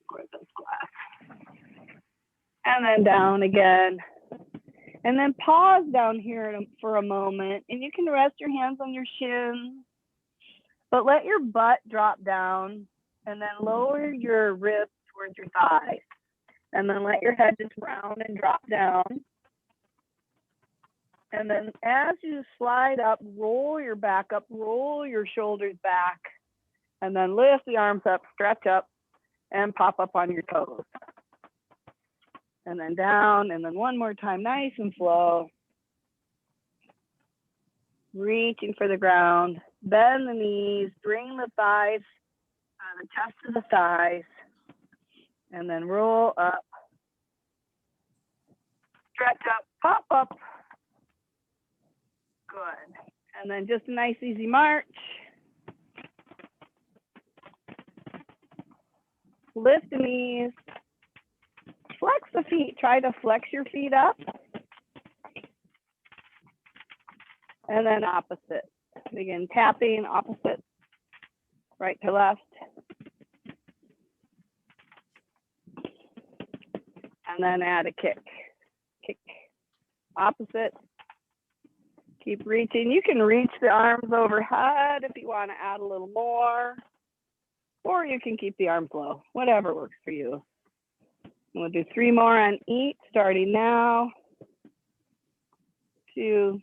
Squirt this glass. And then down again. And then pause down here for a moment. And you can rest your hands on your shins. But let your butt drop down. And then lower your ribs towards your thighs. And then let your head just round and drop down. And then as you slide up, roll your back up, roll your shoulders back. And then lift the arms up, stretch up, and pop up on your toes. And then down, and then one more time, nice and slow. Reaching for the ground. Bend the knees, bring the thighs, the chest to the thighs. And then roll up. Stretch up, pop up. Good. And then just a nice easy march. Lift the knees. Flex the feet. Try to flex your feet up. And then opposite. Begin tapping opposite. Right to left. And then add a kick. Kick. Opposite. Keep reaching. You can reach the arms overhead if you want to add a little more. Or you can keep the arms low. Whatever works for you. We'll do 3 more on each, starting now. 2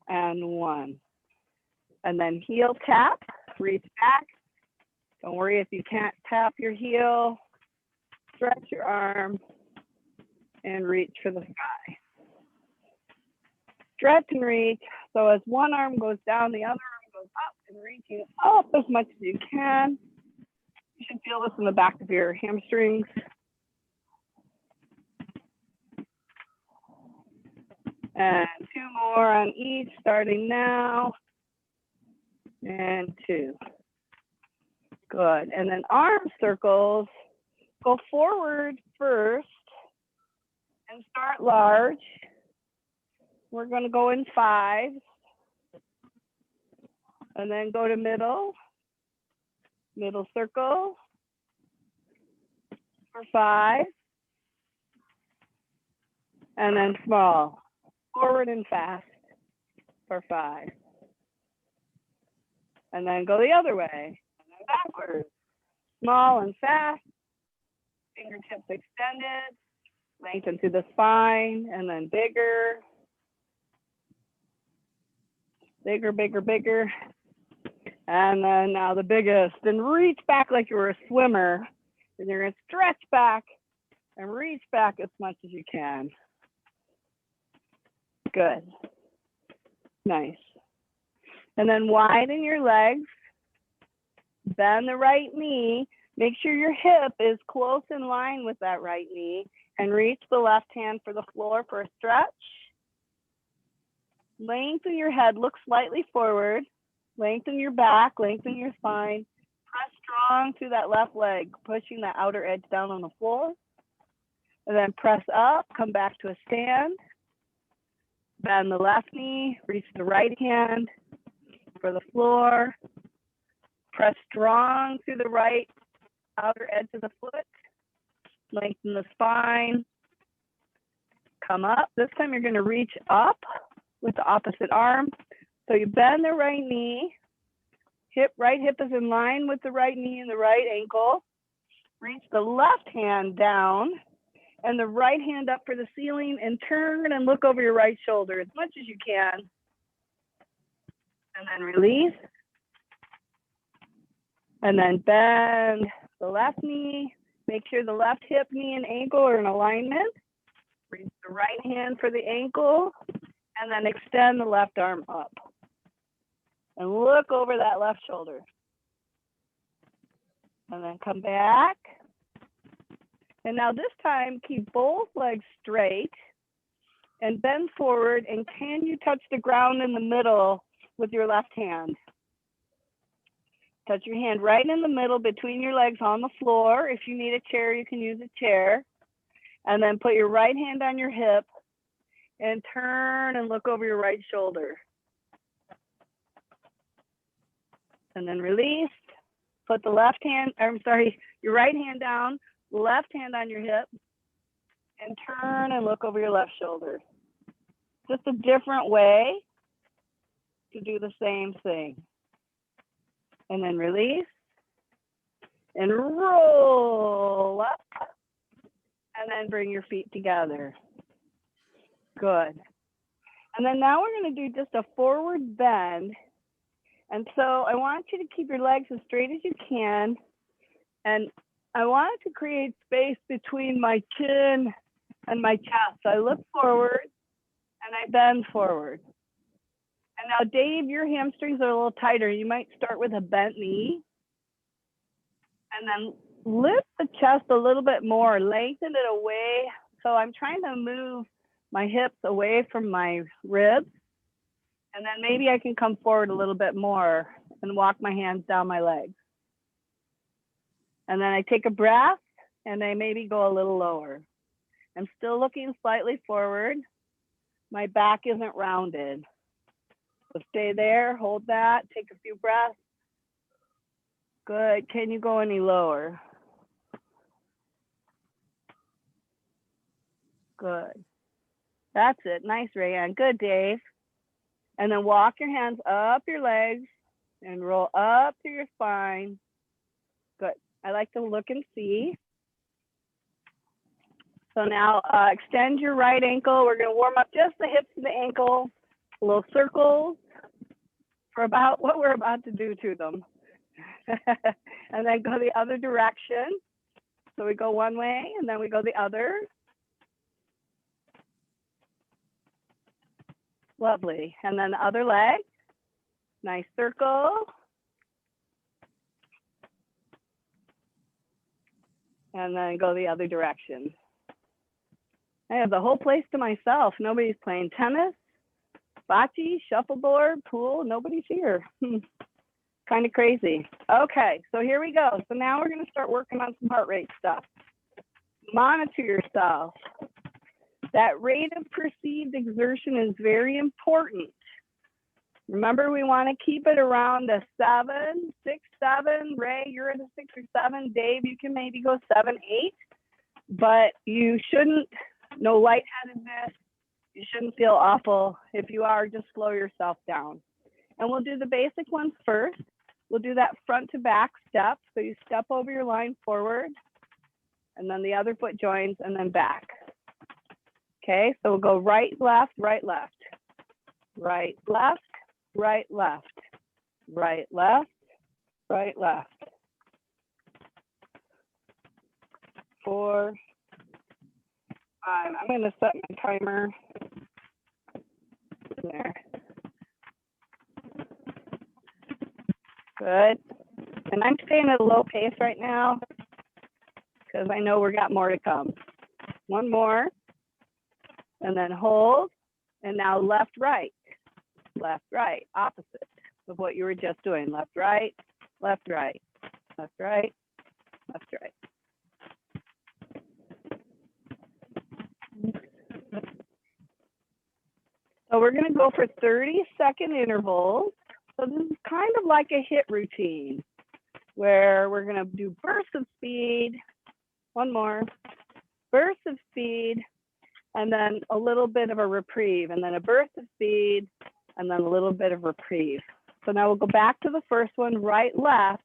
and 1. And then heel tap, reach back. Don't worry if you can't tap your heel. Stretch your arm and reach for the sky. Stretch and reach. So as one arm goes down, the other arm goes up and reaching up as much as you can. You should feel this in the back of your hamstrings. And 2 more on each, starting now. And 2. Good. And then arm circles. Go forward first and start large. We're going to go in 5s. And then go to middle. Middle circle for 5. And then small. Forward and fast for 5. And then go the other way. And then backwards. Small and fast. Fingertips extended. Lengthen through the spine. And then bigger. Bigger, bigger, bigger. And then now the biggest. And reach back like you were a swimmer. And you're going to stretch back and reach back as much as you can. Good. Nice. And then widen your legs. Bend the right knee. Make sure your hip is close in line with that right knee. And reach the left hand for the floor for a stretch. Lengthen your head. Look slightly forward. Lengthen your back. Lengthen your spine. Press strong through that left leg, pushing that outer edge down on the floor. And then press up. Come back to a stand. Bend the left knee, reach the right hand for the floor. Press strong through the right outer edge of the foot. Lengthen the spine. Come up. This time you're going to reach up with the opposite arm. So you bend the right knee. Right hip is in line with the right knee and the right ankle. Reach the left hand down. And the right hand up for the ceiling and turn and look over your right shoulder as much as you can. And then release. And then bend the left knee. Make sure the left hip, knee, and ankle are in alignment. Reach the right hand for the ankle. And then extend the left arm up. And look over that left shoulder. And then come back. And now this time, keep both legs straight and bend forward. And can you touch the ground in the middle with your left hand? Touch your hand right in the middle between your legs on the floor. If you need a chair, you can use a chair. And then put your right hand on your hip and turn and look over your right shoulder. And then release. Put the left hand, I'm sorry, your right hand down, left hand on your hip, and turn and look over your left shoulder. Just a different way to do the same thing. And then release and roll up. And then bring your feet together. Good. And then now we're going to do just a forward bend. And so I want you to keep your legs as straight as you can. And I want to create space between my chin and my chest. So I look forward and I bend forward. And now, Dave, your hamstrings are a little tighter. You might start with a bent knee. And then lift the chest a little bit more, lengthen it away. So I'm trying to move my hips away from my ribs. And then maybe I can come forward a little bit more and walk my hands down my legs. And then I take a breath and I maybe go a little lower. I'm still looking slightly forward. My back isn't rounded. So stay there, hold that, take a few breaths. Good. Can you go any lower? Good. That's it. Nice, Rayanne. Good, Dave. And then walk your hands up your legs and roll up through your spine. Good. I like to look and see. So now extend your right ankle. We're going to warm up just the hips and the ankle. Little circles for about what we're about to do to them. And then go the other direction. So we go one way and then we go the other. Lovely. And then the other leg. Nice circle. And then go the other direction. I have the whole place to myself. Nobody's playing tennis, bocce, shuffleboard, pool. Nobody's here. Kind of crazy. Okay, so here we go. So now we're going to start working on some heart rate stuff. Monitor yourself. That rate of perceived exertion is very important. Remember, we want to keep it around a 7, 6, 7. Ray, you're at a 6 or 7. Dave, you can maybe go 7, 8. But you shouldn't, no lightheadedness. You shouldn't feel awful. If you are, just slow yourself down. And we'll do the basic ones first. We'll do that front to back step. So you step over your line forward, and then the other foot joins, and then back. Okay, so we'll go right, left, right, left. Right, left, right, left. Right, left, right, left. 4, 5. I'm going to set my timer there. Good. And I'm staying at a low pace right now because I know we got more to come. One more. And then hold. And now left, right, opposite of what you were just doing. Left, right, left, right, left, right, left, right. So we're going to go for 30-second intervals. So this is kind of like a HIIT routine where we're going to do bursts of speed. One more. Burst of speed. And then a little bit of a reprieve, and then a burst of speed, and then a little bit of reprieve. So now we'll go back to the first one, right, left,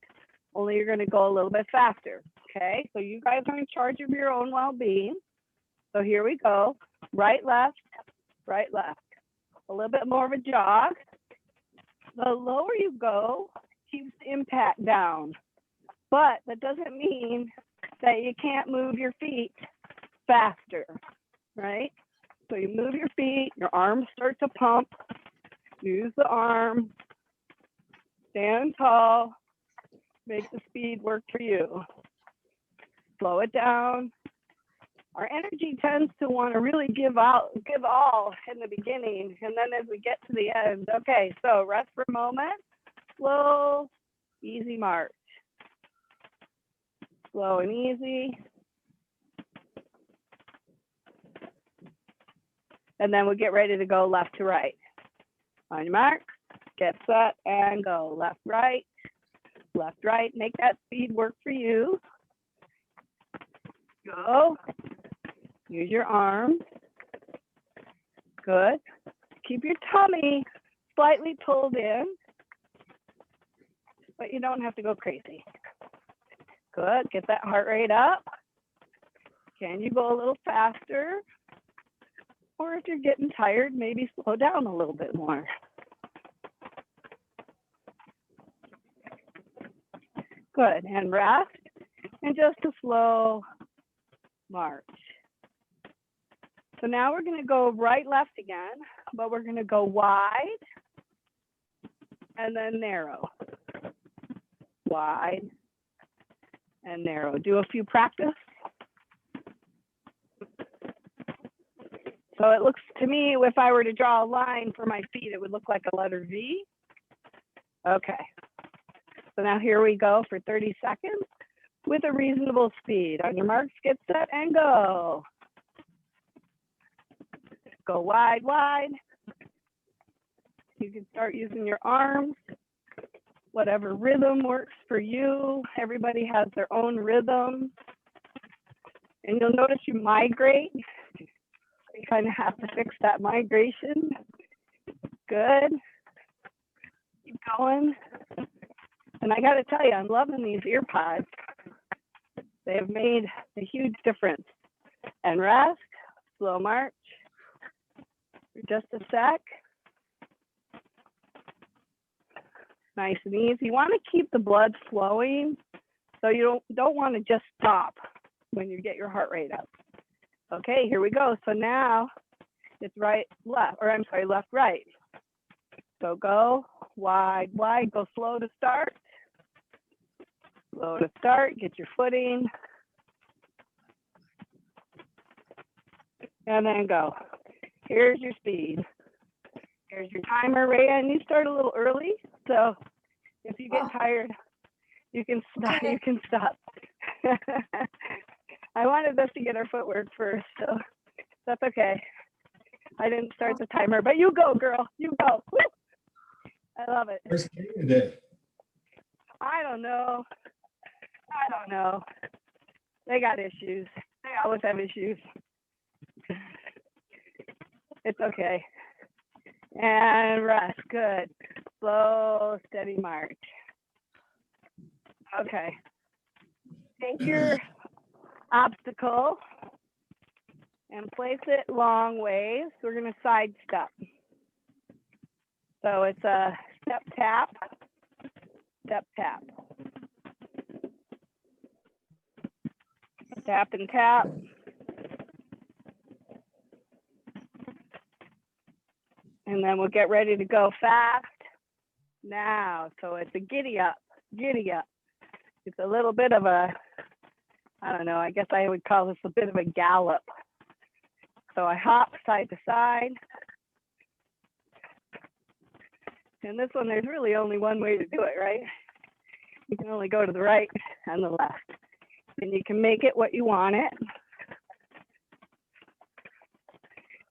only you're going to go a little bit faster. Okay, so you guys are in charge of your own well-being. So here we go, right, left, right, left. A little bit more of a jog. The lower you go, keeps the impact down. But that doesn't mean that you can't move your feet faster. Right? So you move your feet, your arms start to pump, use the arm, stand tall, make the speed work for you. Slow it down. Our energy tends to want to really give all in the beginning, and then as we get to the end. Okay, so rest for a moment, slow, easy march. Slow and easy. And then we'll get ready to go left to right. On your mark, get set, and go. Left, right, left, right. Make that speed work for you. Go. Use your arms. Good. Keep your tummy slightly pulled in, but you don't have to go crazy. Good. Get that heart rate up. Can you go a little faster? Or if you're getting tired, maybe slow down a little bit more. Good. And rest. And just a slow march. So now we're going to go right, left again, but we're going to go wide and then narrow. Wide and narrow. Do a few practice. So it looks to me, if I were to draw a line for my feet, it would look like a letter V. Okay. So now here we go for 30 seconds with a reasonable speed. On your marks, get set and go. Go wide, wide. You can start using your arms, whatever rhythm works for you. Everybody has their own rhythm. And you'll notice you migrate. You kind of have to fix that migration. Good. Keep going. And I got to tell you, I'm loving these ear pods. They have made a huge difference. And rest, slow march. Just a sec. Nice and easy. You want to keep the blood flowing, so you don't want to just stop when you get your heart rate up. Okay, here we go. So now it's right, left, or I'm sorry, left, right. So go wide, wide, go slow to start. Slow to start, get your footing. And then go. Here's your speed. Here's your timer, Ray, and you start a little early. So if you get tired, you can stop. Okay. You can stop. I wanted us to get our footwork first, so that's okay. I didn't start the timer, but you go, girl. You go. Woo! I love it. Where's Katie today? I don't know. They got issues. They always have issues. It's okay. And rest. Good. Slow, steady march. Okay. Take your obstacle and place it long ways. We're going to side step. So it's a step tap, step tap. Tap and tap. And then we'll get ready to go fast now. So it's a giddy up, giddy up. It's a little bit of a, I don't know, I guess I would call this a bit of a gallop. So I hop side to side. And this one, there's really only one way to do it, right? You can only go to the right and the left. And you can make it what you want it.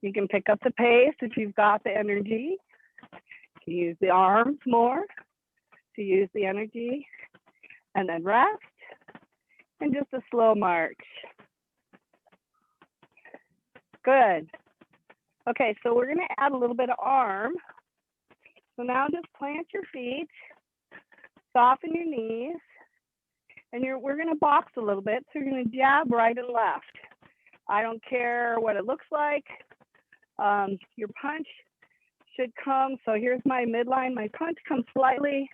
You can pick up the pace if you've got the energy. You can use the arms more to use the energy. And then rest. And just a slow march. Good. Okay, so we're going to add a little bit of arm. So now just plant your feet, soften your knees, and we're going to box a little bit. So you're going to jab right and left. I don't care what it looks like. Your punch should come. So here's my midline. My punch comes slightly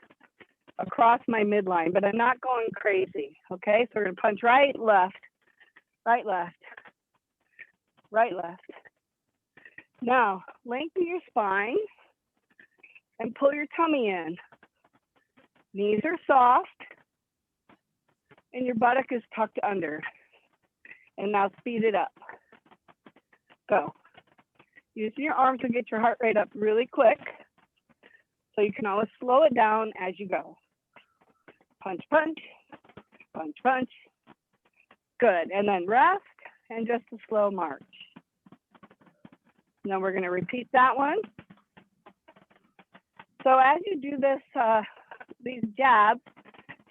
across my midline, but I'm not going crazy. Okay, so we're going to punch right, left, right, left, right, left. Now, lengthen your spine and pull your tummy in. Knees are soft and your buttock is tucked under. And now speed it up. Go. Using your arms to get your heart rate up really quick. So you can always slow it down as you go. Punch, punch, punch, punch. Good. And then rest and just a slow march. Now we're going to repeat that one. So as you do this, these jabs,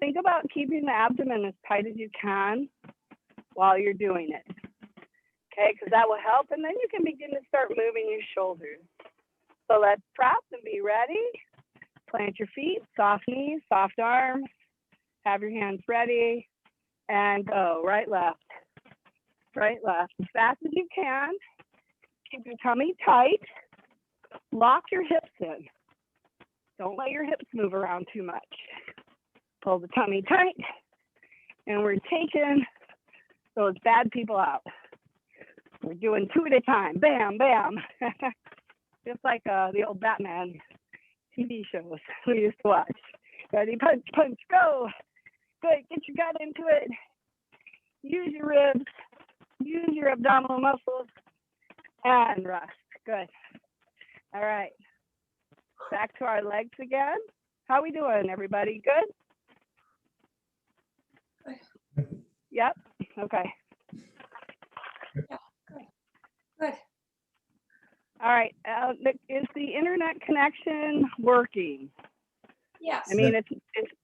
think about keeping the abdomen as tight as you can while you're doing it. Okay, because that will help. And then you can begin to start moving your shoulders. So let's press and be ready. Plant your feet, soft knees, soft arms. Have your hands ready and go. Right, left. Right, left. As fast as you can. Keep your tummy tight. Lock your hips in. Don't let your hips move around too much. Pull the tummy tight. And we're taking those bad people out. We're doing 2 at a time. Bam, bam. Just like the old Batman TV shows we used to watch. Ready, punch, punch, go. Good, get your gut into it. Use your ribs. Use your abdominal muscles. And rest. Good. All right. Back to our legs again. How we doing, everybody? Good? Yep. Okay. Yeah, good. All right. Is the internet connection working? Yes. I mean, it's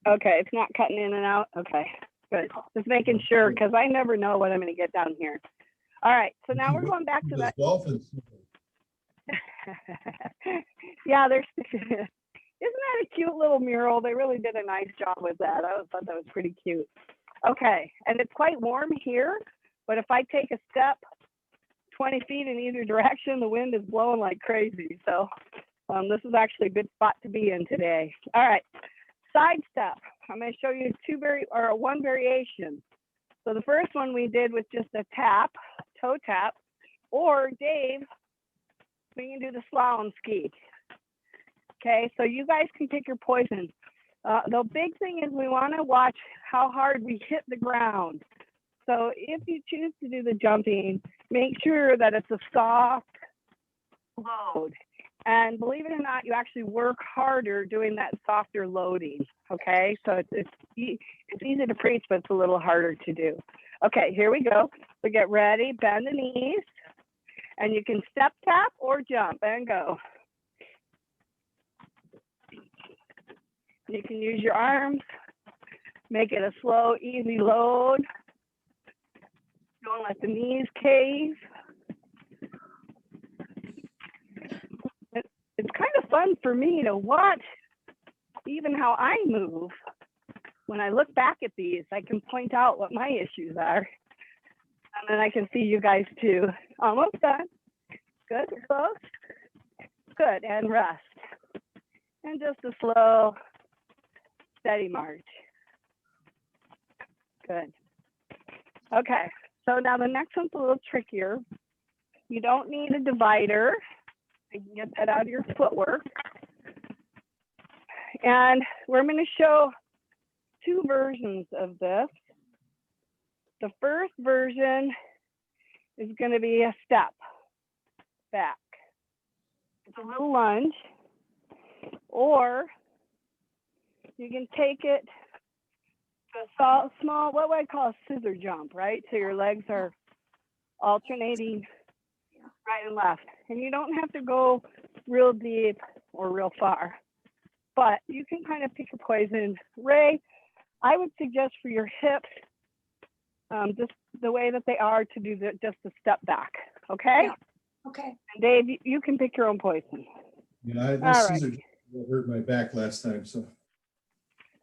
okay. It's not cutting in and out. Okay. Good. Just making sure, because I never know what I'm going to get down here. All right. So now we're going back to that. Dolphins. Yeah, there's. Isn't that a cute little mural? They really did a nice job with that. I thought that was pretty cute. Okay, and it's quite warm here, but if I take a step 20 feet in either direction, the wind is blowing like crazy. So this is actually a good spot to be in today. All right, side step. I'm going to show you one variation. So the first one we did was just a tap, toe tap, or Dave, we can do the slalom ski. Okay, so you guys can pick your poison. The big thing is we want to watch how hard we hit the ground. So if you choose to do the jumping, make sure that it's a soft load. And believe it or not, you actually work harder doing that softer loading. Okay, so it's easy to preach, but it's a little harder to do. Okay, here we go. So get ready, bend the knees, and you can step tap or jump and go. You can use your arms, make it a slow, easy load. Don't let the knees cave. It's kind of fun for me to watch even how I move. When I look back at these, I can point out what my issues are. And then I can see you guys too. Almost done. Good, close. Good, and rest. And just a slow, steady march. Good. Okay, so now the next one's a little trickier. You don't need a divider. You can get that out of your footwork. And we're going to show 2 versions of this. The first version is going to be a step back. It's a little lunge. Or you can take it to a small, what would I call a scissor jump, right? So your legs are alternating right and left. And you don't have to go real deep or real far, but you can kind of pick a poison. Ray, I would suggest for your hips, just the way that they are, to do just a step back, okay? Yeah. Okay. And Dave, you can pick your own poison. Yeah, this All right. Caesar hurt my back last time, so.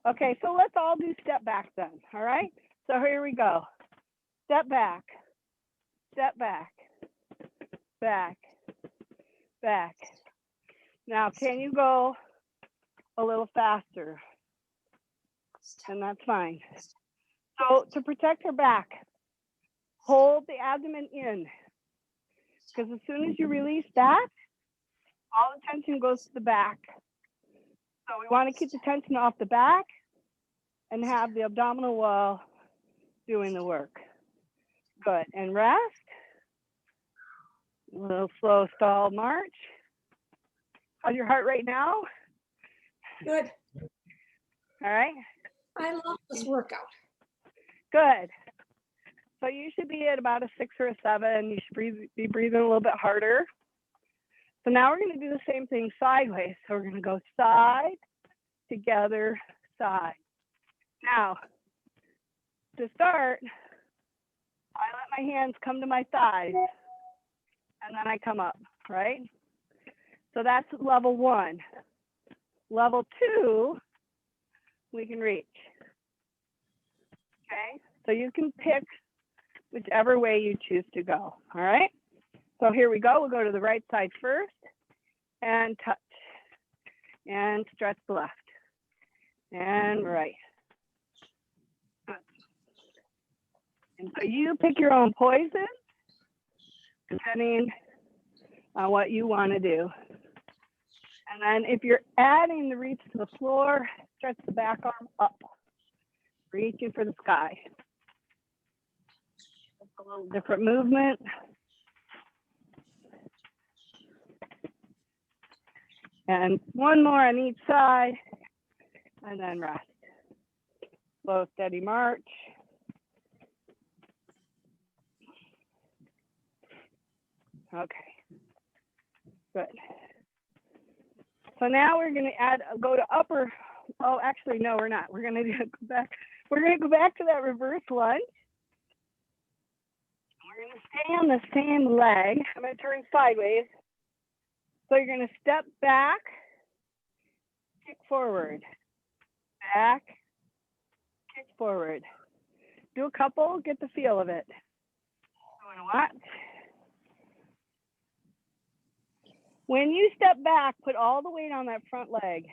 Okay, so let's all do step back then, all right? So here we go. Step back, back, back. Now, can you go a little faster? And that's fine. So to protect her back, hold the abdomen in, because as soon as you release that, all the tension goes to the back. So we want to keep the tension off the back and have the abdominal wall doing the work. Good, and rest. A little slow stall march. How's your heart rate now? Good. All right. I love this workout. Good. So you should be at about a 6 or a 7. You should be breathing a little bit harder. So now we're going to do the same thing sideways. So we're going to go side, together, side. Now, to start, I let my hands come to my thighs, and then I come up, right? So that's level 1. Level 2, we can reach. Okay, so you can pick whichever way you choose to go, all right? So here we go. We'll go to the right side first and touch and stretch the left and right. And so you pick your own poison depending on what you want to do. And then if you're adding the reach to the floor, stretch the back arm up, reaching for the sky. A little different movement. And one more on each side, and then rest. Slow, steady march. Okay, good. So now we're going to go to upper. Oh, actually, no, we're not. We're going to go back. We're going to go back to that reverse lunge. We're going to stay on the same leg. I'm going to turn sideways. So you're going to step back, kick forward, back, kick forward. Do a couple, get the feel of it. You want to watch? When you step back, put all the weight on that front leg.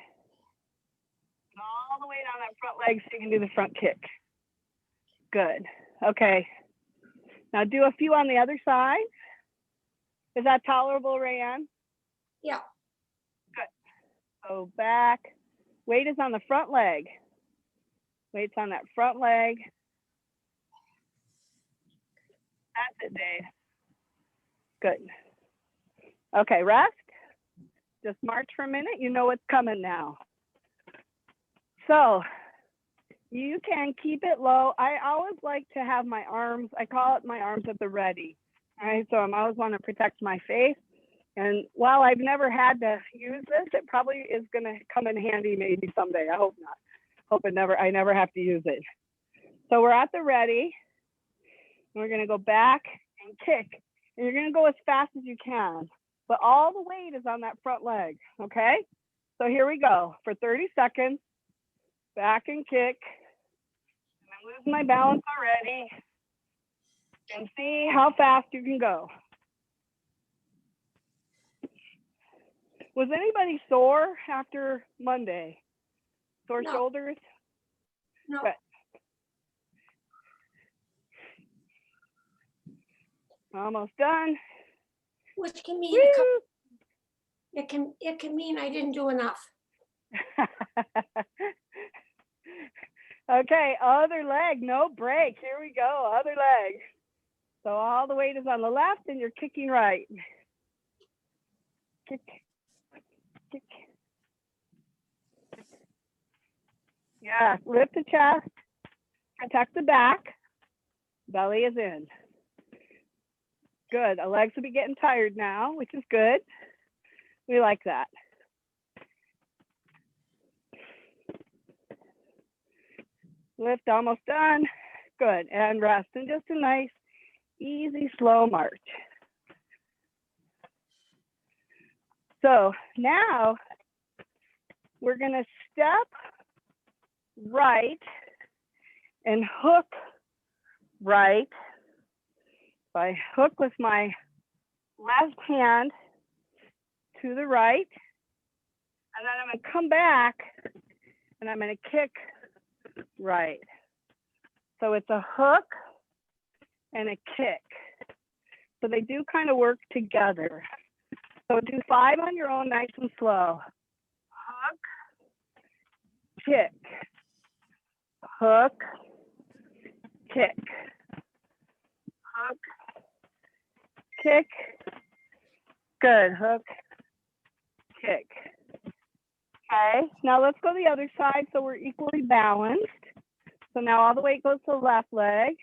Put all the weight on that front leg so you can do the front kick. Good. Okay. Now do a few on the other side. Is that tolerable, Rayanne? Yeah. Good. Go back. Weight is on the front leg. Weight's on that front leg. That's it, Dave. Good. Okay, rest. Just march for a minute. You know what's coming now. So you can keep it low. I always like to have my arms, I call it my arms at the ready. All right, so I always want to protect my face. And while I've never had to use this, it probably is going to come in handy maybe someday. I hope not. Hope I never have to use it. So we're at the ready. We're going to go back and kick. And you're going to go as fast as you can. But all the weight is on that front leg, okay? So here we go for 30 seconds. Back and kick. I'm losing my balance already. And see how fast you can go. Was anybody sore after Monday? Sore No. shoulders? No. Good. Almost done. Which can mean it can mean I didn't do enough. Okay, other leg, no break. Here we go, other leg. So all the weight is on the left and you're kicking right. Kick, kick. Yeah, lift the chest, protect the back, belly is in. Good, the legs will be getting tired now, which is good. We like that. Lift, almost done. Good, and rest, and just a nice, easy, slow march. So now we're gonna step right and hook right. So I hook with my left hand to the right, and then I'm gonna come back and I'm gonna kick right. So it's a hook and a kick. So they do kind of work together. So do 5 on your own, nice and slow. Hook, kick, hook, kick, hook, kick. Good, hook, kick. Okay, now let's go the other side so we're equally balanced. So now all the weight goes to the left leg.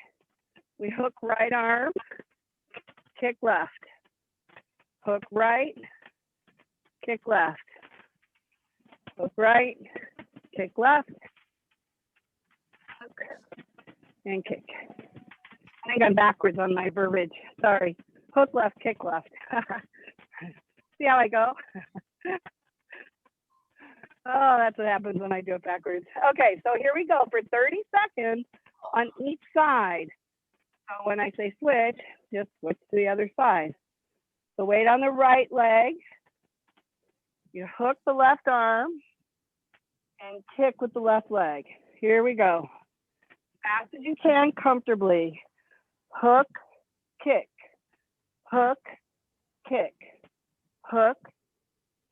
We hook right arm, kick left. Hook right, kick left. Hook right, kick left. hook, and kick. I think I'm backwards on my verbiage. Sorry. Hook left, kick left. See how I go? Oh, that's what happens when I do it backwards. Okay, so here we go for 30 seconds on each side. So when I say switch, just switch to the other side. So weight on the right leg. You hook the left arm and kick with the left leg. Here we go. Fast as you can, comfortably. Hook, kick, hook, kick, hook,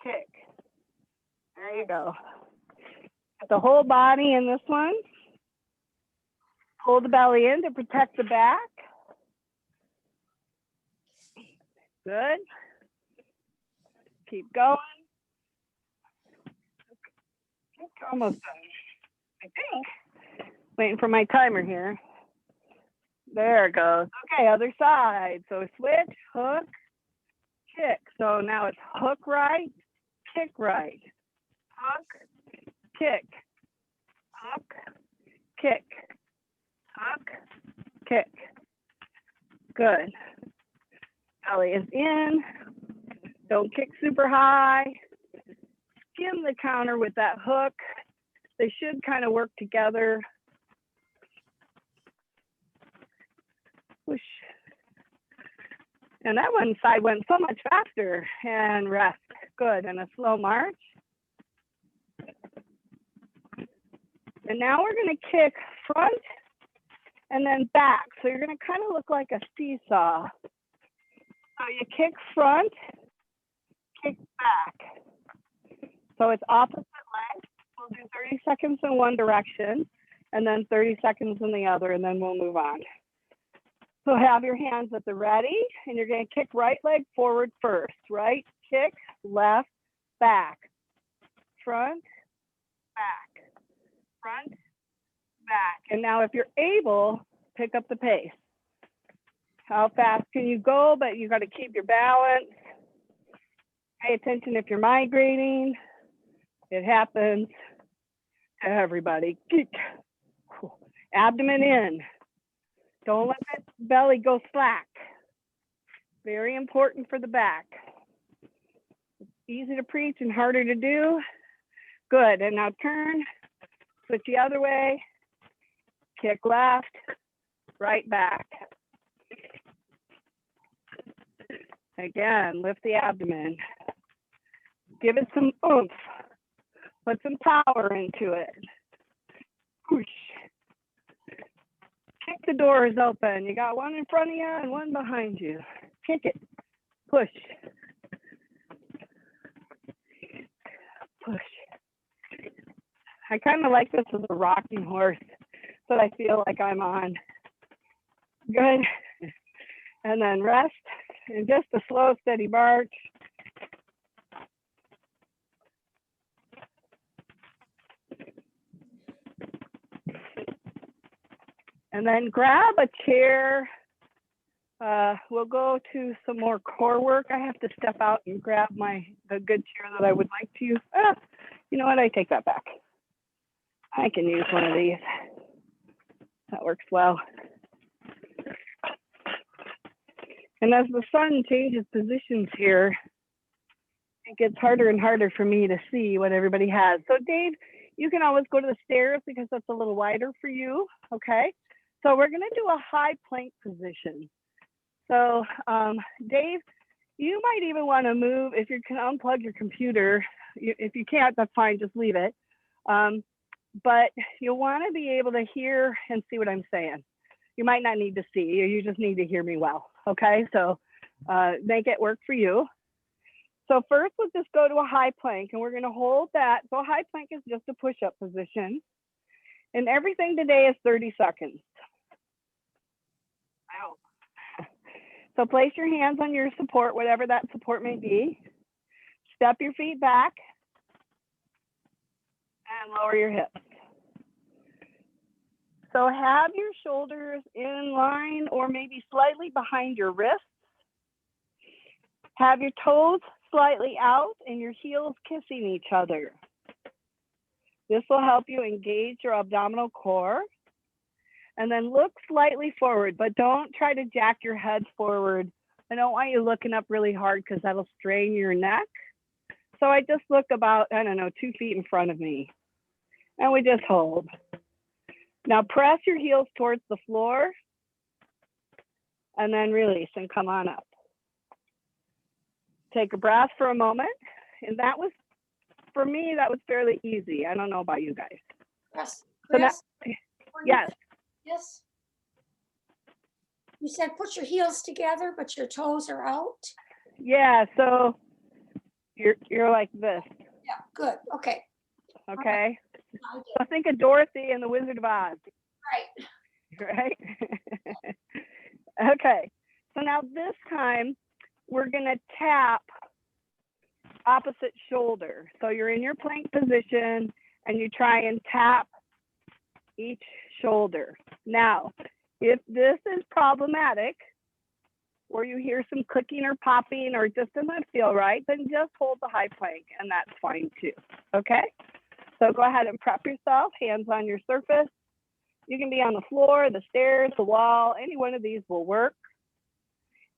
kick. There you go. Get the whole body in this one. Pull the belly in to protect the back. Good. Keep going. Almost done, I think. Waiting for my timer here. There it goes. Okay, other side. So switch, hook, kick. So now it's hook right, kick right. Hook, kick, hook, kick, hook, kick. Good. Belly is in. Don't kick super high. Skim the counter with that hook. They should kind of work together. Push. And that one side went so much faster. And rest. Good. And a slow march. And now we're going to kick front and then back. So you're going to kind of look like a seesaw. So you kick front, kick back. So it's opposite legs. We'll do 30 seconds in one direction and then 30 seconds in the other, and then we'll move on. So have your hands at the ready, and you're going to kick right leg forward first. Right, kick, left, back, front, back, front, back. And now if you're able, pick up the pace. How fast can you go, but you got to keep your balance. Pay attention if you're migrating. It happens to everybody. Abdomen in. Don't let that belly go slack. Very important for the back. It's easy to preach and harder to do. Good, and now turn, switch the other way, kick left, right back. Again, lift the abdomen. Give it some oomph. Put some power into it. Whoosh. Kick the doors open. You got one in front of you and one behind you. Kick it. Push. Push. I kind of like this as a rocking horse that I feel like I'm on. Good. And then rest and just a slow, steady march. And then grab a chair. We'll go to some more core work. I have to step out and grab the good chair that I would like to use. You know what? I take that back. I can use one of these. That works well. And as the sun changes positions here, it gets harder and harder for me to see what everybody has. So Dave, you can always go to the stairs because that's a little wider for you, okay? So we're gonna do a high plank position. So Dave, you might even wanna move, if you can unplug your computer. If you can't, that's fine, just leave it. But you'll wanna be able to hear and see what I'm saying. You might not need to see, you just need to hear me well, okay? So make it work for you. So first, we'll just go to a high plank and we're gonna hold that. So a high plank is just a push-up position. And everything today is 30 seconds. So place your hands on your support, whatever that support may be. Step your feet back and lower your hips. So have your shoulders in line or maybe slightly behind your wrists. Have your toes slightly out and your heels kissing each other. This will help you engage your abdominal core. And then look slightly forward, but don't try to jack your head forward. I don't want you looking up really hard because that'll strain your neck. So I just look about, I don't know, 2 feet in front of me. And we just hold. Now press your heels towards the floor and then release and come on up. Take a breath for a moment. And that was, for me, that was fairly easy. I don't know about you guys. Yes. So now, Chris, yes. yes. You said put your heels together, but your toes are out. Yeah, so you're like this, Yeah, good. Okay. okay? I get So think of Dorothy and the Wizard of Oz, it. Right. right? Okay, so now this time we're gonna tap opposite shoulder. So you're in your plank position and you try and tap each shoulder. Now, if this is problematic, or you hear some clicking or popping or just doesn't feel right, then just hold the high plank and that's fine too, okay? So go ahead and prep yourself, hands on your surface. You can be on the floor, the stairs, the wall, any one of these will work.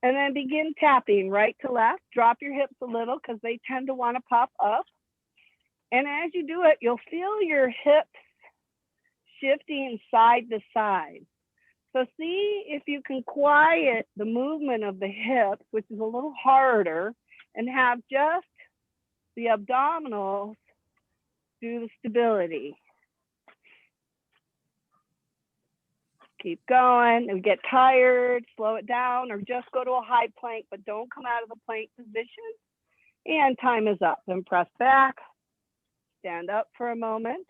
And then begin tapping right to left. Drop your hips a little because they tend to want to pop up. And as you do it, you'll feel your hips shifting side to side. So see if you can quiet the movement of the hips, which is a little harder, and have just the abdominals do the stability. Keep going. If you get tired, slow it down, or just go to a high plank, but don't come out of the plank position. And time is up. Then press back, stand up for a moment.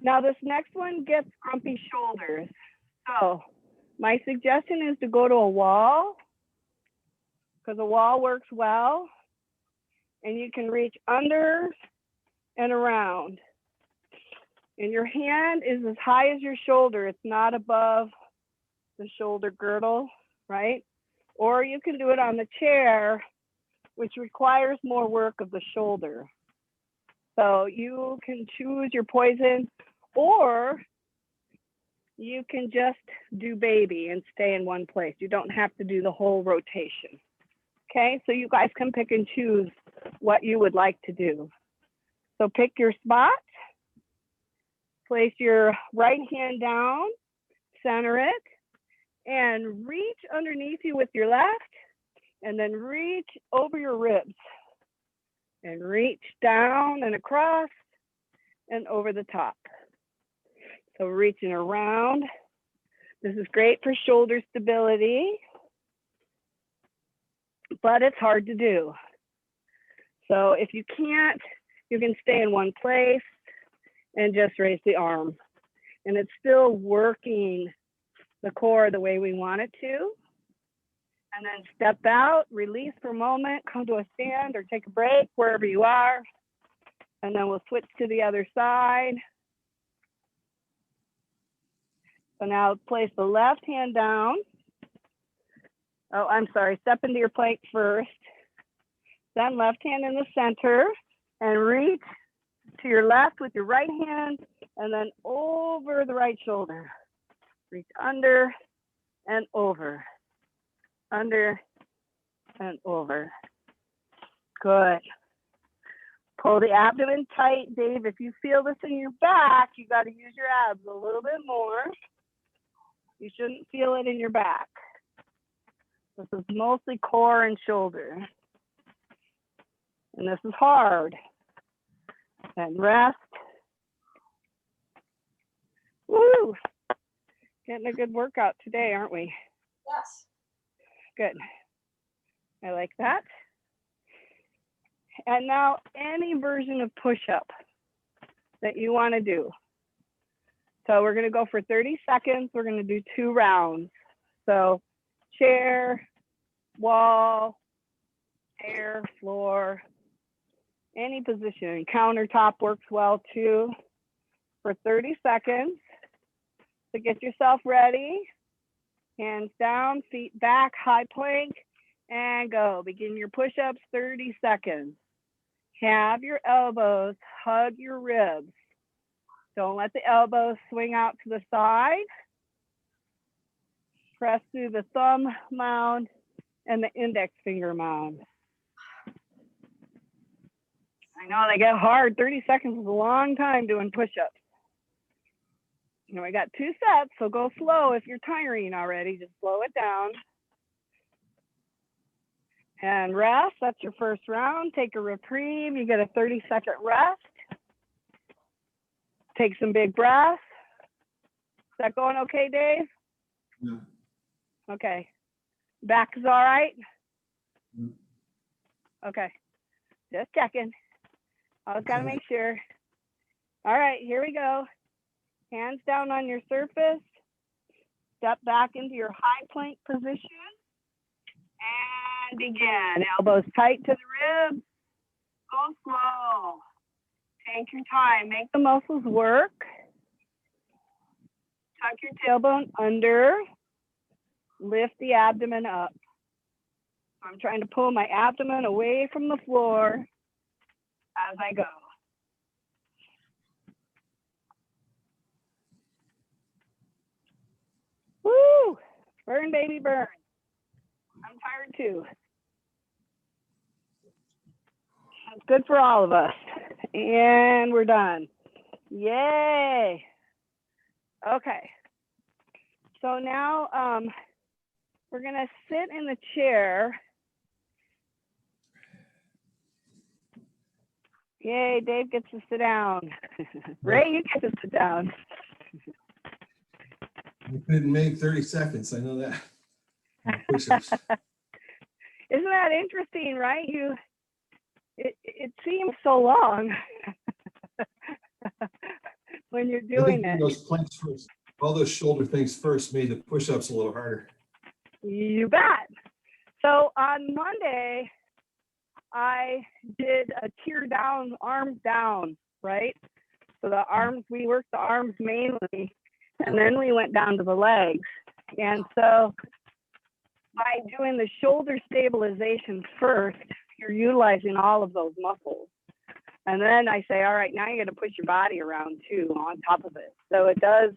Now this next one gets grumpy shoulders. So my suggestion is to go to a wall, because a wall works well, and you can reach under and around. And your hand is as high as your shoulder. It's not above the shoulder girdle, right? Or you can do it on the chair, which requires more work of the shoulder. So you can choose your poison, or you can just do baby and stay in one place. You don't have to do the whole rotation. Okay, so you guys can pick and choose what you would like to do. So pick your spot, place your right hand down, center it, and reach underneath you with your left, and then reach over your ribs, and reach down and across and over the top. So reaching around. This is great for shoulder stability, but it's hard to do. So if you can't, you can stay in one place and just raise the arm. And it's still working the core the way we want it to. And then step out, release for a moment, come to a stand or take a break wherever you are. And then we'll switch to the other side. So now place the left hand down. Oh, I'm sorry, step into your plank first. Then left hand in the center and reach to your left with your right hand and then over the right shoulder. Reach under and over, under and over. Good. Pull the abdomen tight. Dave, if you feel this in your back, you got to use your abs a little bit more. You shouldn't feel it in your back. This is mostly core and shoulder. And this is hard. And rest. Woo! Getting a good workout today, aren't we? Yes. Good. I like that. And now any version of push-up that you want to do. So we're going to go for 30 seconds. We're going to do 2 rounds. So chair, wall, air, floor, any position. Countertop works well too. For 30 seconds. So get yourself ready. Hands down, feet back, high plank, and go. Begin your push-ups, 30 seconds. Have your elbows hug your ribs. Don't let the elbows swing out to the side. Press through the thumb mound and the index finger mound. I know they get hard. 30 seconds is a long time doing push-ups. And we got 2 sets, so go slow if you're tiring already. Just slow it down. And rest, that's your first round. Take a reprieve. You get a 30-second rest. Take some big breaths. Is that going okay, Dave? Yeah. Okay. Back is all right? Mm. Okay. Just checking. I was gotta make sure. All right, here we go. Hands down on your surface. Step back into your high plank position. And begin. Elbows tight to the ribs. Go slow. Take your time. Make the muscles work. Tuck your tailbone under. Lift the abdomen up. I'm trying to pull my abdomen away from the floor as I go. Woo! Burn, baby, burn. I'm tired too. That's good for all of us. And we're done. Yay. Okay. So now we're gonna sit in the chair. Yay, Dave gets to sit down. Ray, you get to sit down. I couldn't make 30 seconds. I know that. Push-ups. Isn't that interesting, right? It seems so long when you're I doing think it. those planks first, all those shoulder things first made the push-ups a little harder. You bet. So on Monday, I did a tear down, arms down, right? So the arms, we worked the arms mainly, and then we went down to the legs. And so by doing the shoulder stabilization first, you're utilizing all of those muscles. And then I say, all right, now you got to push your body around too on top of it. So it does,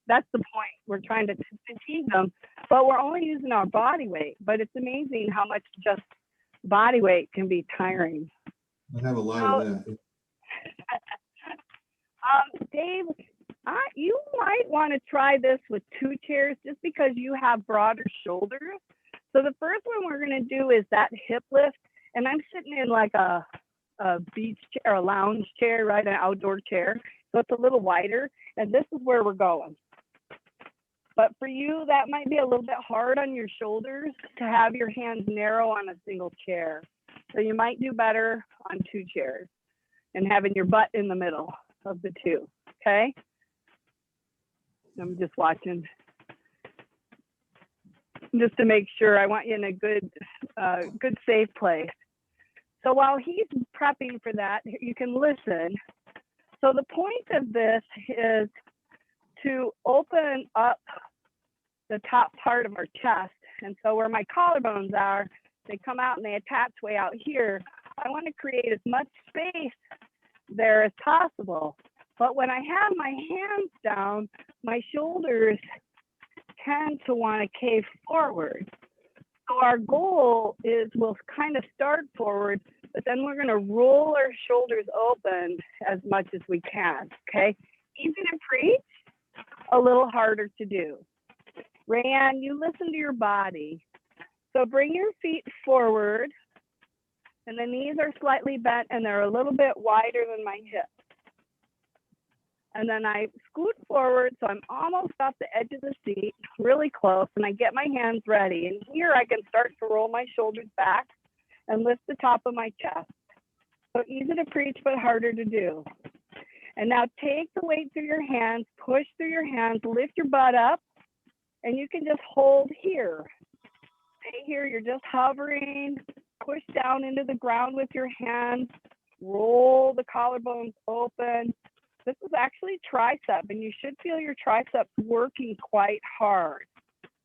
that's the point. We're trying to fatigue them, but we're only using our body weight. But it's amazing how much just body weight can be tiring. I have a lot of that. Dave, you might want to try this with 2 chairs just because you have broader shoulders. So the first one we're going to do is that hip lift. And I'm sitting in like a beach chair, a lounge chair, right? An outdoor chair. So it's a little wider. And this is where we're going. But for you, that might be a little bit hard on your shoulders to have your hands narrow on a single chair. So you might do better on 2 chairs and having your butt in the middle of the 2, okay? I'm just watching. Just to make sure, I want you in a good safe place. So while he's prepping for that, you can listen. So the point of this is to open up the top part of our chest. And so where my collarbones are, they come out and they attach way out here. I want to create as much space there as possible. But when I have my hands down, my shoulders tend to want to cave forward. So our goal is we'll kind of start forward, but then we're going to roll our shoulders open as much as we can, okay? Easy to preach, a little harder to do. Rayanne, you listen to your body. So bring your feet forward, and the knees are slightly bent, and they're a little bit wider than my hips. And then I scoot forward, so I'm almost off the edge of the seat, really close, and I get my hands ready. And here I can start to roll my shoulders back and lift the top of my chest. So easy to preach, but harder to do. And now take the weight through your hands, push through your hands, lift your butt up, and you can just hold here. Stay here, you're just hovering, push down into the ground with your hands, roll the collarbones open. This is actually tricep, and you should feel your triceps working quite hard.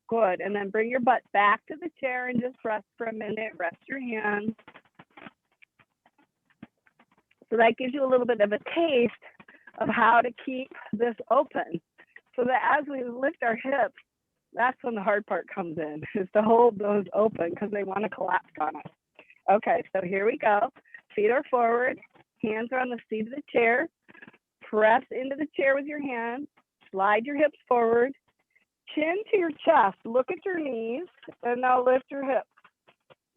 Good, and then bring your butt back to the chair and just rest for a minute, rest your hands. So that gives you a little bit of a taste of how to keep this open so that as we lift our hips, that's when the hard part comes in, is to hold those open because they want to collapse on us. Okay, so here we go. Feet are forward, hands are on the seat of the chair. Press into the chair with your hands, slide your hips forward, chin to your chest, look at your knees, and now lift your hips.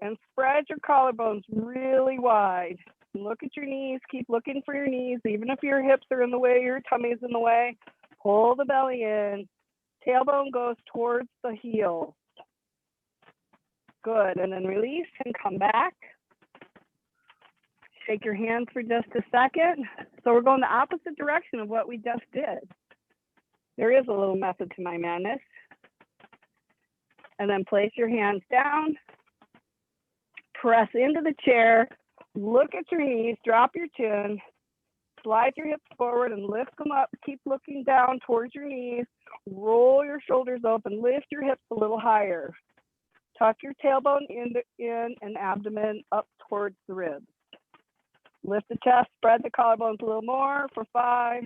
And spread your collarbones really wide. Look at your knees, keep looking for your knees, even if your hips are in the way, your tummy is in the way. Pull the belly in. Tailbone goes towards the heel. Good, and then release and come back. Shake your hands for just a second. So we're going the opposite direction of what we just did. There is a little method to my madness. And then place your hands down. Press into the chair. Look at your knees, drop your chin. Slide your hips forward and lift them up. Keep looking down towards your knees. Roll your shoulders open. Lift your hips a little higher. Tuck your tailbone in and abdomen up towards the ribs. Lift the chest, spread the collarbones a little more for 5,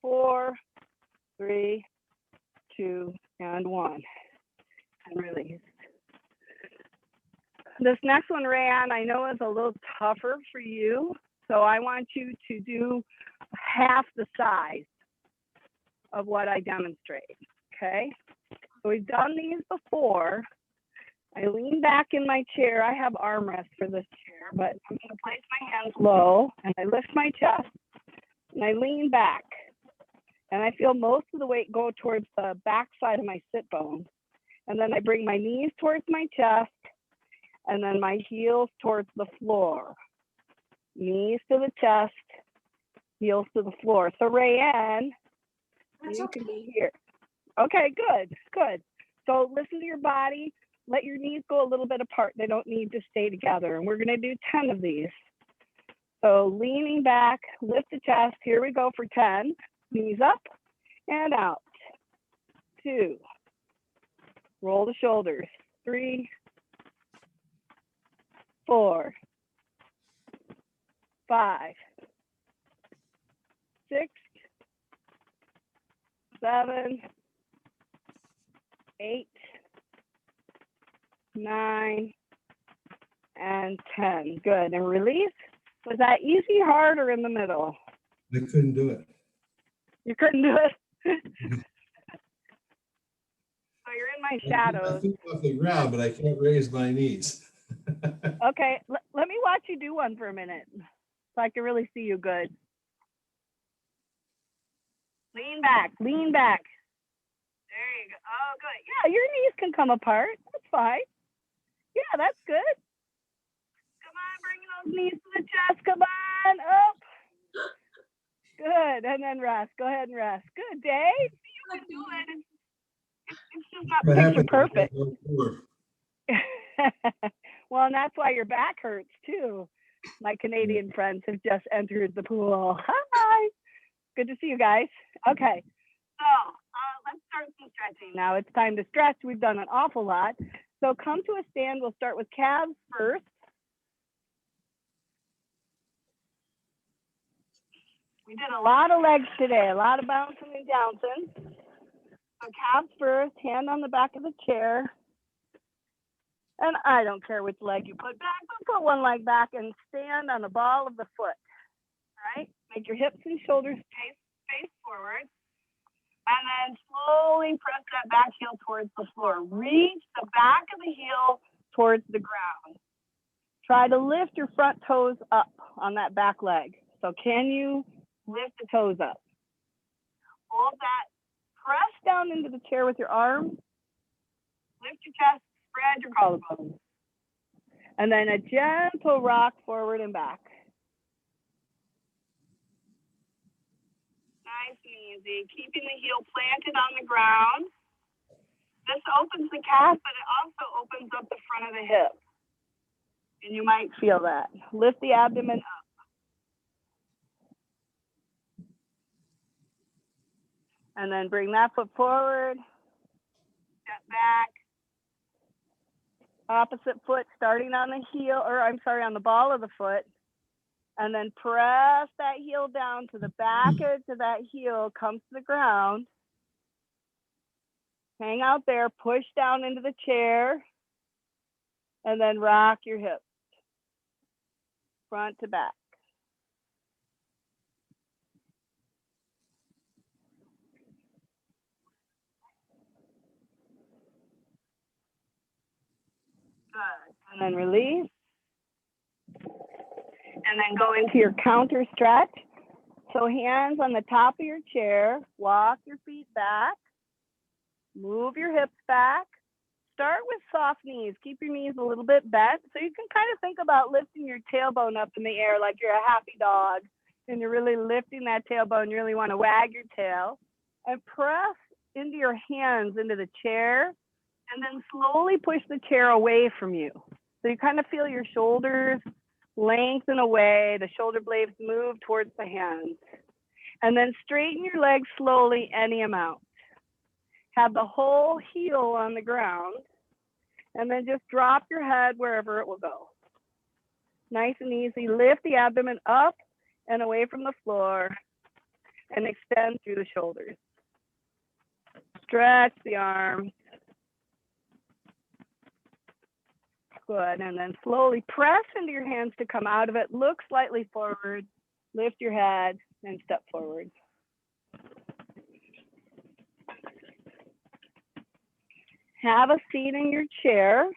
4, 3, 2, and 1. And release. This next one, Rayanne, I know is a little tougher for you. So I want you to do half the size of what I demonstrate, okay? So we've done these before. I lean back in my chair. I have armrests for this chair, but I'm gonna place my hands low and I lift my chest and I lean back. And I feel most of the weight go towards the back side of my sit bone. And then I bring my knees towards my chest and then my heels towards the floor. Knees to the chest, heels to the floor. So Rayanne, you can be here. Okay, good, good. So listen to your body. Let your knees go a little bit apart. They don't need to stay together. And we're gonna do 10 of these. So leaning back, lift the chest. Here we go for 10. Knees up and out. 2. Roll the shoulders. 3, 4, 5, 6, 7, 8, 9, and 10. Good. And release. Was that easy, hard, or in the middle? I couldn't do it. You couldn't do it? So you're in my shadows. I feel off the ground, but I can't raise my knees. Okay, let me watch you do one for a minute so I can really see you good. Lean back, lean back. There you go. Oh, good. Yeah, your knees can come apart. That's fine. Yeah, that's good. Come on, bring those knees to the chest. Come on, up. Good, and then rest. Go ahead and rest. Good, Dave. You can do it. It's just not What picture happened? perfect. Well, and that's why your back hurts too. My Canadian friends have just entered the pool. Hi. Good to see you guys. Okay. So let's start some stretching. Now it's time to stretch. We've done an awful lot. So come to a stand. We'll start with calves first. We did a lot of legs today, a lot of bouncing and jouncing. So calves first, hand on the back of the chair. And I don't care which leg you put back, but put one leg back and stand on the ball of the foot. All right? Make your hips and shoulders face forward. And then slowly press that back heel towards the floor. Reach the back of the heel towards the ground. Try to lift your front toes up on that back leg. So can you lift the toes up? Hold that. Press down into the chair with your arms. Lift your chest. Spread your collarbones. And then a gentle rock forward and back. Nice and easy. Keeping the heel planted on the ground. This opens the calf, but it also opens up the front of the hip. And you might feel that. Lift the abdomen up. And then bring that foot forward. Step back. Opposite foot starting on the heel, or I'm sorry, on the ball of the foot. And then press that heel down to the back edge of that heel, comes to the ground. Hang out there, push down into the chair, and then rock your hips, front to back. Good. And then release. And then go into your counter stretch. So hands on the top of your chair, walk your feet back, move your hips back. Start with soft knees. Keep your knees a little bit bent. So you can kind of think about lifting your tailbone up in the air like you're a happy dog. And you're really lifting that tailbone. You really want to wag your tail. And press into your hands into the chair. And then slowly push the chair away from you. So you kind of feel your shoulders lengthen away. The shoulder blades move towards the hands. And then straighten your legs slowly, any amount. Have the whole heel on the ground, and then just drop your head wherever it will go. Nice and easy. Lift the abdomen up and away from the floor, and extend through the shoulders. Stretch the arms. Good, and then slowly press into your hands to come out of it. Look slightly forward, lift your head, and step forward. Have a seat in your chair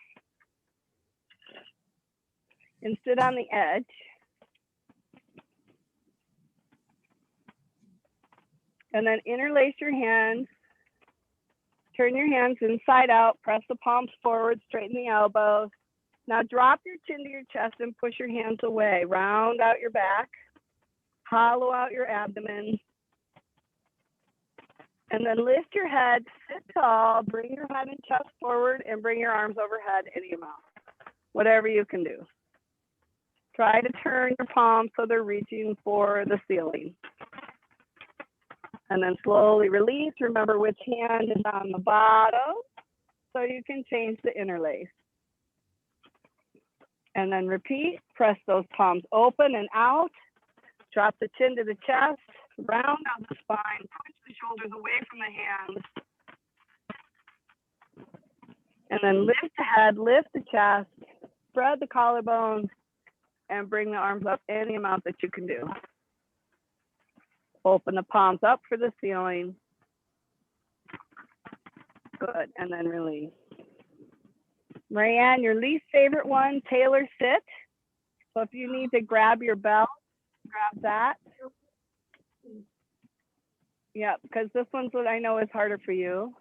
and sit on the edge. And then interlace your hands. Turn your hands inside out, press the palms forward, straighten the elbows. Now drop your chin to your chest and push your hands away. Round out your back, hollow out your abdomen. And then lift your head, sit tall, bring your head and chest forward, and bring your arms overhead any amount, whatever you can do. Try to turn your palms so they're reaching for the ceiling. And then slowly release. Remember which hand is on the bottom, so you can change the interlace. And then repeat, press those palms open and out. Drop the chin to the chest, round out the spine, push the shoulders away from the hands. And then lift the head, lift the chest, spread the collarbones, and bring the arms up any amount that you can do. Open the palms up for the ceiling. Good, and then release. Marianne, your least favorite one, tailor sit. So if you need to grab your belt, grab that. Yeah, because this one's what I know is harder for you.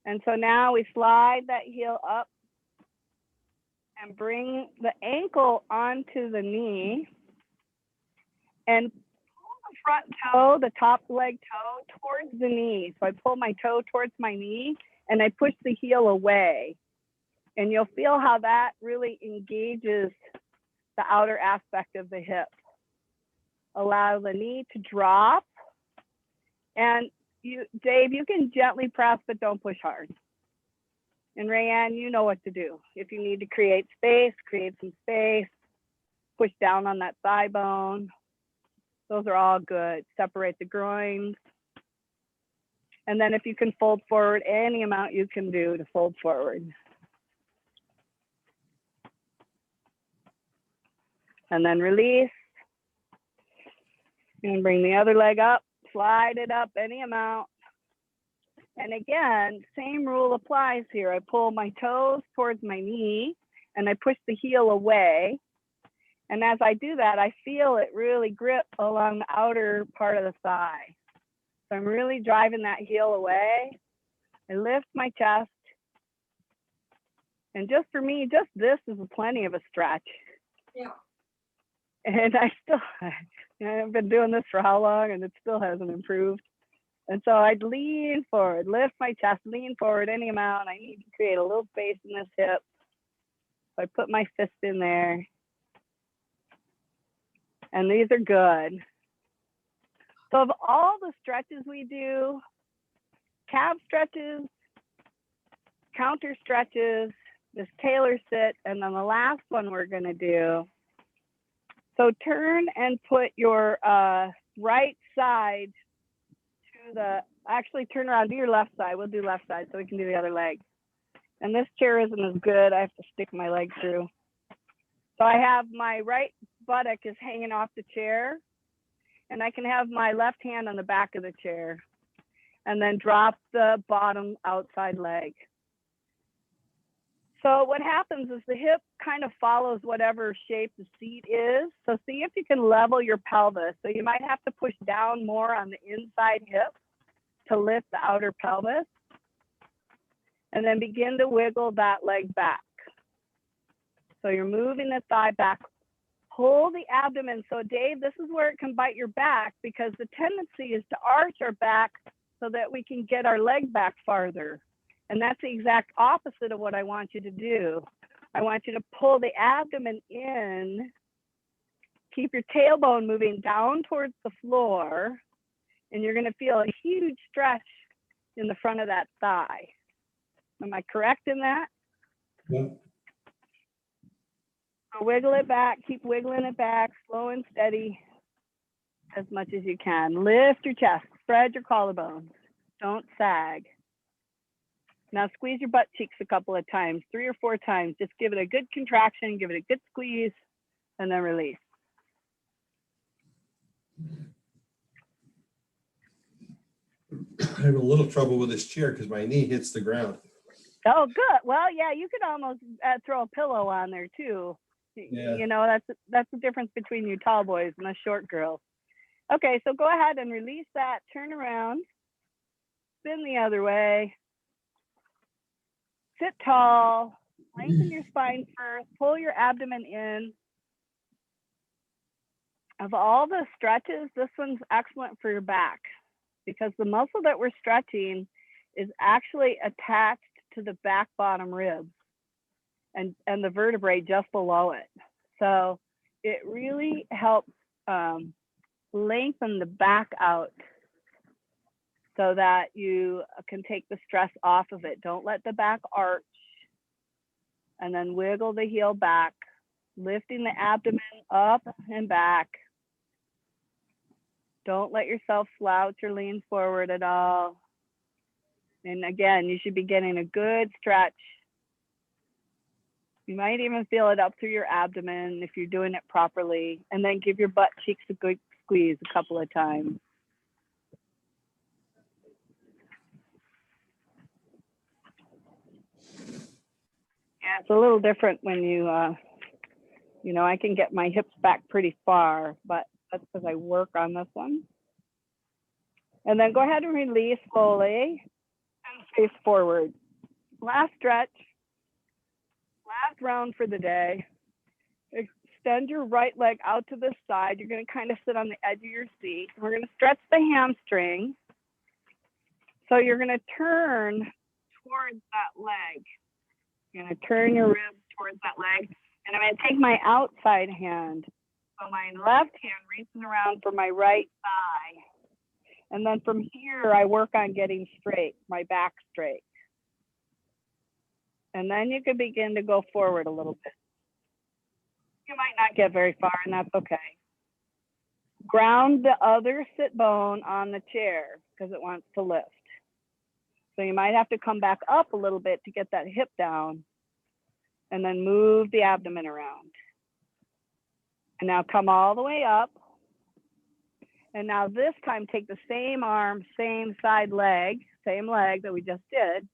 And so now we slide that heel up and bring the ankle onto the knee and pull the front toe, the top leg toe, towards the knee. So I pull my toe towards my knee and I push the heel away. And you'll feel how that really engages the outer aspect of the hip. Allow the knee to drop. And you, Dave, you can gently press, but don't push hard. And Rayanne, you know what to do. If you need to create space, create some space. Push down on that thigh bone. Those are all good. Separate the groins. And then if you can fold forward, any amount you can do to fold forward. And then release. And bring the other leg up. Slide it up any amount. And again, same rule applies here. I pull my toes towards my knee and I push the heel away. And as I do that, I feel it really grip along the outer part of the thigh. So I'm really driving that heel away. I lift my chest. And just for me, just this is plenty of a stretch. Yeah. And I've been doing this for how long and it still hasn't improved. And so I'd lean forward, lift my chest, lean forward any amount. I need to create a little space in this hip. So I put my fist in there. And these are good. So of all the stretches we do, calf stretches, counter stretches, this tailor sit, and then the last one we're gonna do. So turn and put your right side to the, actually turn around, do your left side. We'll do left side so we can do the other leg. And this chair isn't as good. I have to stick my leg through. So I have my right buttock is hanging off the chair, and I can have my left hand on the back of the chair, and then drop the bottom outside leg. So what happens is the hip kind of follows whatever shape the seat is. So see if you can level your pelvis. So you might have to push down more on the inside hip to lift the outer pelvis. And then begin to wiggle that leg back. So you're moving the thigh back. Pull the abdomen. So Dave, this is where it can bite your back, because the tendency is to arch our back so that we can get our leg back farther. And that's the exact opposite of what I want you to do. I want you to pull the abdomen in, keep your tailbone moving down towards the floor, and you're gonna feel a huge stretch in the front of that thigh. Am I correct in that? Yeah. So wiggle it back, keep wiggling it back, slow and steady as much as you can. Lift your chest, spread your collarbones, don't sag. Now squeeze your butt cheeks a couple of times, 3 or 4 times. Just give it a good contraction, give it a good squeeze, and then release. I have a little trouble with this chair because my knee hits the ground. Oh, good. Well, yeah, you could almost throw a pillow on there too. Yeah. You know, that's the difference between you tall boys and us short girls. Okay, so go ahead and release that. Turn around, spin the other way. Sit tall, lengthen your spine first, pull your abdomen in. Of all the stretches, this one's excellent for your back, because the muscle that we're stretching is actually attached to the back bottom ribs and the vertebrae just below it. So it really helps lengthen the back out so that you can take the stress off of it. Don't let the back arch, and then wiggle the heel back, lifting the abdomen up and back. Don't let yourself slouch or lean forward at all. And again, you should be getting a good stretch. You might even feel it up through your abdomen if you're doing it properly. And then give your butt cheeks a good squeeze a couple of times. Yeah, it's a little different when you know, I can get my hips back pretty far, but that's because I work on this one. And then go ahead and release slowly and face forward. Last stretch, last round for the day. Extend your right leg out to the side. You're going to kind of sit on the edge of your seat. We're going to stretch the hamstring. So you're going to turn towards that leg. You're going to turn your ribs towards that leg. And I'm going to take my outside hand. So my left hand reaching around for my right thigh. And then from here, I work on getting straight, my back straight. And then you can begin to go forward a little bit. You might not get very far, and that's okay. Ground the other sit bone on the chair because it wants to lift. So you might have to come back up a little bit to get that hip down, and then move the abdomen around. And now come all the way up. And now this time take the same arm, same side leg, same leg that we just did,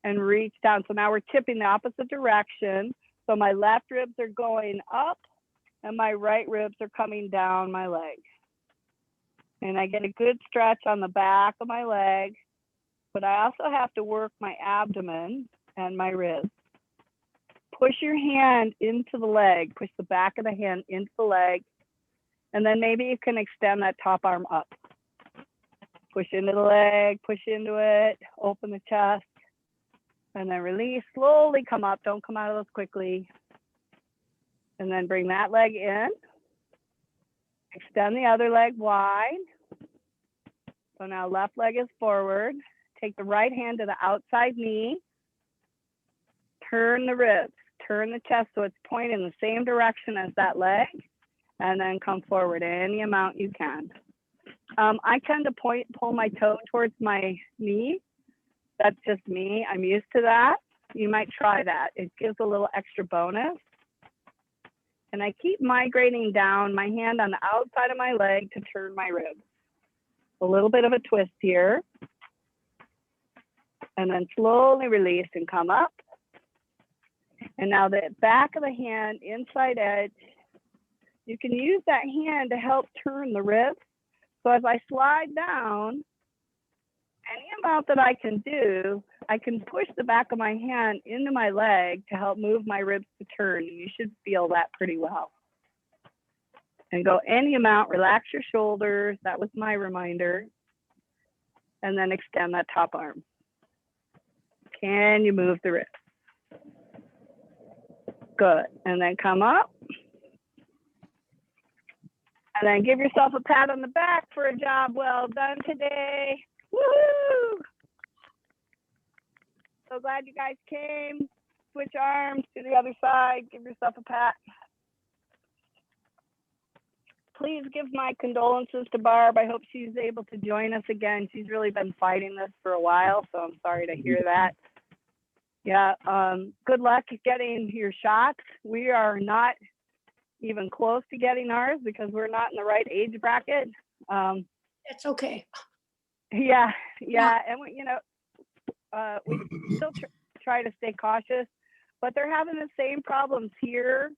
and reach down. So now we're tipping the opposite direction. So my left ribs are going up and my right ribs are coming down my leg. And I get a good stretch on the back of my leg, but I also have to work my abdomen and my ribs. Push your hand into the leg, push the back of the hand into the leg, and then maybe you can extend that top arm up. Push into the leg, push into it, open the chest, and then release, slowly come up. Don't come out of those quickly. And then bring that leg in. Extend the other leg wide. So now left leg is forward. Take the right hand to the outside knee. Turn the ribs, turn the chest so it's pointing in the same direction as that leg. and then come forward any amount you can. I tend to pull my toe towards my knee. That's just me. I'm used to that. You might try that. It gives a little extra bonus. And I keep migrating down my hand on the outside of my leg to turn my ribs. A little bit of a twist here. And then slowly release and come up. And now the back of the hand, inside edge, you can use that hand to help turn the ribs. So as I slide down, any amount that I can do, I can push the back of my hand into my leg to help move my ribs to turn. You should feel that pretty well. And go any amount, relax your shoulders. That was my reminder. And then extend that top arm. Can you move the ribs? Good. And then come up. And then give yourself a pat on the back for a job well done today. Woohoo! So glad you guys came. Switch arms to the other side. Give yourself a pat. Please give my condolences to Barb. I hope she's able to join us again. She's really been fighting this for a while, so I'm sorry to hear that. Yeah, good luck getting your shots. We are not even close to getting ours because we're not in the right age bracket. That's okay. Yeah, and we, we still try to stay cautious, but they're having the same problems here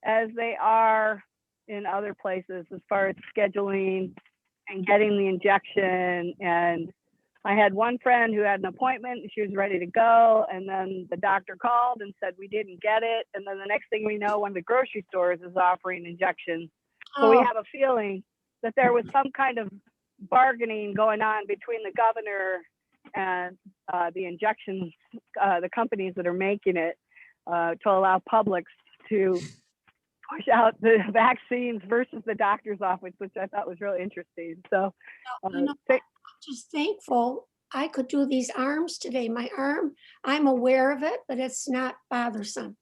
as they are in other places as far as scheduling and getting the injection. And I had one friend who had an appointment and she was ready to go, and then the doctor called and said we didn't get it, and then the next thing we know, one of the grocery stores is offering injections. So we have a feeling that there was some kind of bargaining going on between the governor and the injections, the companies that are making it, to allow Publix to push out the vaccines versus the doctor's office, which I thought was really interesting. So I'm just thankful I could do these arms today. My arm, I'm aware of it, but it's not bothersome.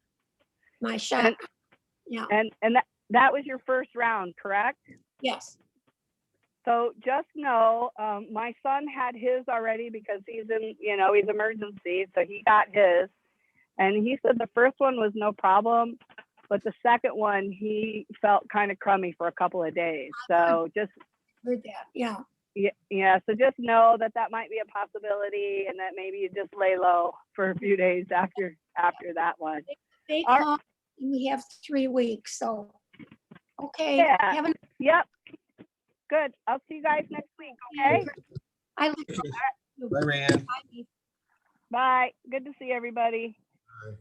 My shot. And that was your first round, correct? Yes. So just know, my son had his already because he's in, he's emergency. So he got his, and he said the first one was no problem, but the second one, he felt kind of crummy for a couple of days. So just heard that. Yeah. Yeah. So just know that might be a possibility, and that maybe you just lay low for a few days after that one. They call, we have 3 weeks. So, okay. Yeah. Yep. Good. I'll see you guys next week. Okay. Bye, Rand. Bye. Good to see everybody. Bye.